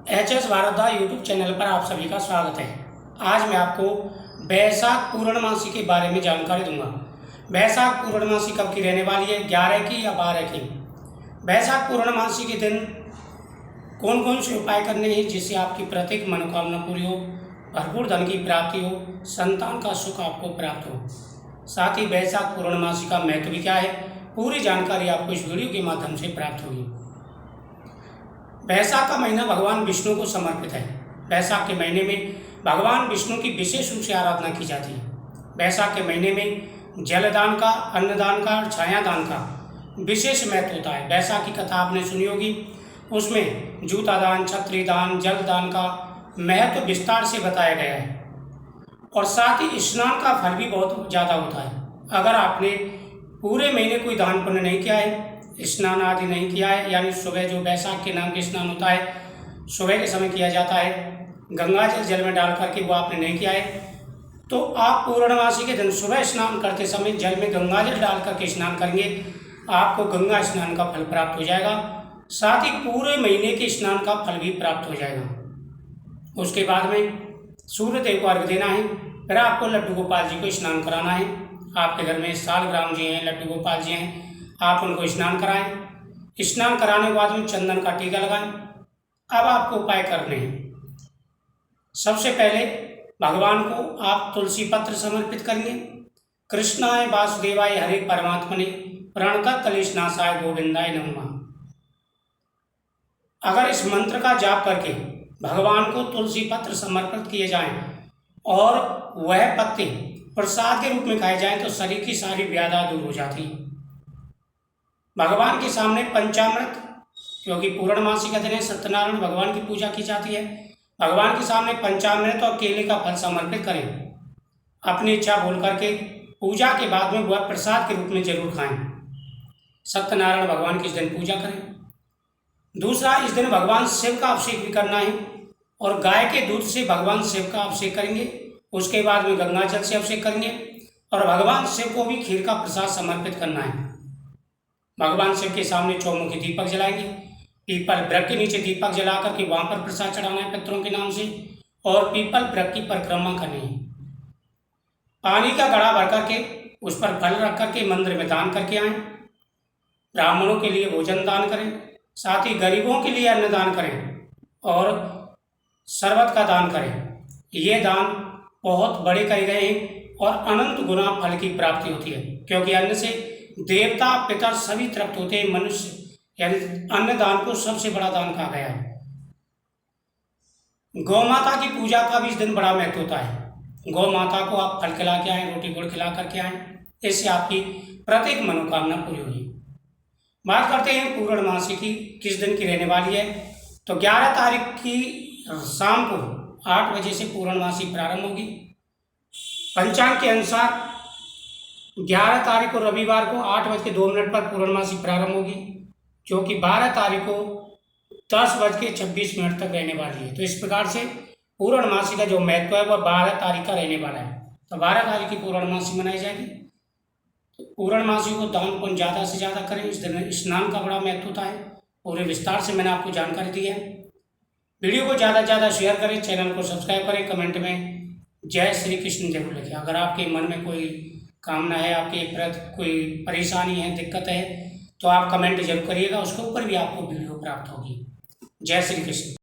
HS Bhardwaj YouTube channel पर आप सभी का स्वागत है। आज मैं आपको बैसाख पूर्णमासी के बारे में जानकारी दूंगा। बैसाख पूर्णमासी कब की रहने वाली है, 11 की या 12 की। बैसाख पूर्णमासी के दिन कौन कौन से उपाय करने हैं जिससे आपकी प्रत्येक मनोकामना पूरी हो, भरपूर धन की प्राप्ति हो, संतान का सुख आपको प्राप्त हो। साथ ही बैसाख पूर्णमासी का महत्व भी क्या है, पूरी जानकारी आपको इस वीडियो के माध्यम से प्राप्त होगी। बैसाख का महीना भगवान विष्णु को समर्पित है। बैसाख के महीने में भगवान विष्णु की विशेष रूप से आराधना की जाती है। बैसाख के महीने में जलदान का, अन्नदान का और छायादान का विशेष महत्व होता है। बैसाख की कथा आपने सुनी होगी, उसमें जूता दान, छत्री दान, जल दान का महत्व विस्तार से बताया गया है। और साथ ही स्नान का फल भी बहुत ज़्यादा होता है। अगर आपने पूरे महीने कोई दान पुण्य नहीं किया है, स्नान आदि नहीं किया है, यानी सुबह जो बैसाख के नाम के स्नान होता है सुबह के समय किया जाता है, गंगा जल में डाल करके, वो आपने नहीं किया है, तो आप पूर्णमासी के दिन सुबह स्नान करते समय जल में गंगा जल डाल करके स्नान करेंगे, आपको गंगा स्नान का फल प्राप्त हो जाएगा। साथ ही पूरे महीने के स्नान का फल भी प्राप्त हो जाएगा। उसके बाद में सूर्य देव को अर्घ्य देना है, फिर आपको लड्डू गोपाल जी को स्नान कराना है। आपके घर में सालग्राम जी हैं, लड्डू गोपाल जी हैं, आप उनको स्नान कराएं। स्नान कराने के बाद में चंदन का टीका लगाएं। अब आपको उपाय करने हैं। सबसे पहले भगवान को आप तुलसी पत्र समर्पित करेंगे। कृष्णाय वासुदेवाय हरे परमात्मने प्रणतः क्लेशनाशाय गोविंदाय नमः। अगर इस मंत्र का जाप करके भगवान को तुलसी पत्र समर्पित किए जाएं और वह पत्ते प्रसाद के रूप में खाए जाएं तो शरीर की सारी व्याधा दूर हो जाती है। भगवान के सामने पंचामृत, क्योंकि पूर्णमासी का दिन है, सत्यनारायण भगवान की पूजा की जाती है, भगवान के सामने पंचामृत और केले का फल समर्पित करें। अपनी इच्छा बोल करके पूजा के बाद में वह प्रसाद के रूप में जरूर खाएं। सत्यनारायण भगवान की इस दिन पूजा करें। दूसरा, इस दिन भगवान शिव का अभिषेक भी करना है और गाय के दूध से भगवान शिव का अभिषेक करेंगे। उसके बाद में गंगा जल से अभिषेक करेंगे और भगवान शिव को भी खीर का प्रसाद समर्पित करना है। भगवान शिव के सामने चौमुखी दीपक जलाएंगे। पीपल वृक्ष के नीचे दीपक जला करके वहां पर प्रसाद चढ़ाना है पितरों के नाम से, और पीपल वृक्ष की परिक्रमा करनी है। पानी का घड़ा भर करके उस पर फल रख करके मंदिर में दान करके आए। ब्राह्मणों के लिए भोजन दान करें, साथ ही गरीबों के लिए अन्न दान करें और शरबत का दान करें। ये दान बहुत बड़े करे गए हैं और अनंत गुना फल की प्राप्ति होती है, क्योंकि अन्न से देवता पितर सभी तृप्त होते हैं। मनुष्य यानी अन्नदान को सबसे बड़ा दान कहा गया है। गौ माता की पूजा का भी इस दिन बड़ा महत्व होता है। गौ माता को आप फल खिला के आएँ, रोटी गुड़ खिला करके आएँ, इससे आपकी प्रत्येक मनोकामना पूरी होगी। बात करते हैं पूर्णमासी की किस दिन की रहने वाली है। तो 11 तारीख की शाम को 8 बजे से पूर्णमासी प्रारंभ होगी। पंचांग के अनुसार 11 तारीख को रविवार को 8:02 पर पूर्णमासी प्रारंभ होगी, जो कि 12 तारीख को 10:26 तक रहने वाली है। तो इस प्रकार से पूर्णमासी का जो महत्व है वह 12 तारीख का रहने वाला है। तो 12 तारीख की पूर्णमासी मनाई जाएगी। तो पूर्णमासी को दान पुण्य ज़्यादा से ज़्यादा करें। इस दिन स्नान का बड़ा महत्व होता है। पूरे विस्तार से मैंने आपको जानकारी दी है। वीडियो को ज़्यादा से ज़्यादा शेयर करें, चैनल को सब्सक्राइब करें, कमेंट में जय श्री कृष्ण जरूर लिखें। अगर आपके मन में कोई कामना है, आपके प्रति कोई परेशानी है, दिक्कत है, तो आप कमेंट जरूर करिएगा, उसके ऊपर भी आपको वीडियो प्राप्त होगी। जय श्री कृष्ण।